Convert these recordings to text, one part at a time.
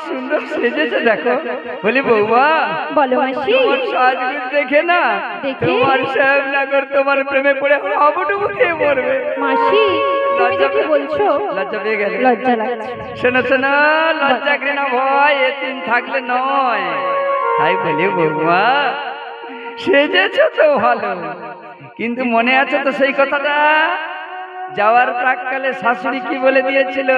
সুন্দর সেজেছে দেখো। বলি বৌমা, বলো মাসি। তোমার সাজগোজ দেখে না তোমার শ্যামনগর তোমার প্রেমে পড়ে হাবুডুবু খেয়ে মরবে। মাসি তুমি যে কি বলছো? লজ্জা পেয়ে গেলে? লজ্জা লাগছে। শোনো শোনো, লজ্জা ঘৃণা ভয় এ তিন থাকলে নয়। তাই বলি বৌমা, সেজেছো তো ভালো, কিন্তু মনে আছে তো সেই কথাটা যাওয়ার প্রাককালে শাশুড়ি কি বলে দিয়েছিল?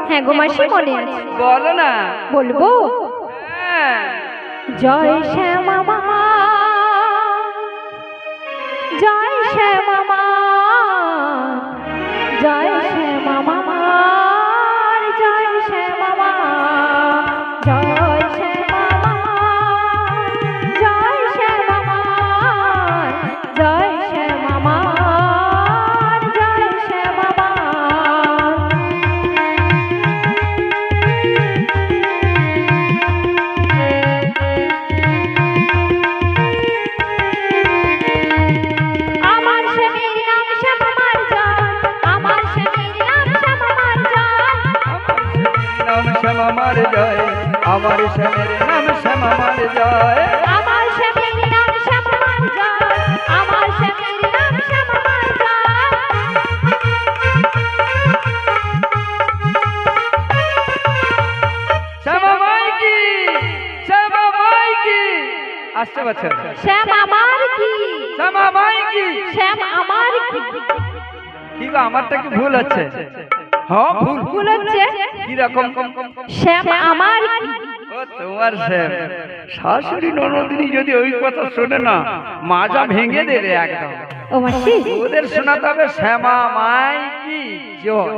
হ্যাঁ গো মাসি, মনে আছে। বলো না। বলবো? জয় শ্যামা মা, জয় শ্যামা মা, জয় শ্যামা মা, জয় শ্যামা মা, জয় শ্যামা মা, জয় শ্যামা মা, জয় শ্যামা মা, জয় শ্যামা মা। আমার জয়, আমার শ্যামের নাম শ্যামা মার জয়, আমার শ্যামের নাম শ্যামা মার জয়, আমার শ্যামের নাম শ্যামা মার জয়। শ্যামা মাই কি, শ্যামা মাই কি, আসছে বছর শ্যাম আমার কি, শ্যামা মাই কি, শ্যাম আমার কি। কি গো, আমারটা কি ভুল আছে? হ্যাঁ ভুল হচ্ছে। কি রকম? শ্যাম আমার কি। ও তোমার শ্যাম। শাশুড়ি ননদিনী যদি ওই কথা শোনে না, মাজা ভেঙে দেবে একদম। ও মাসি, ওদের শোনাতে হবে শ্যামা মাই কি জয়।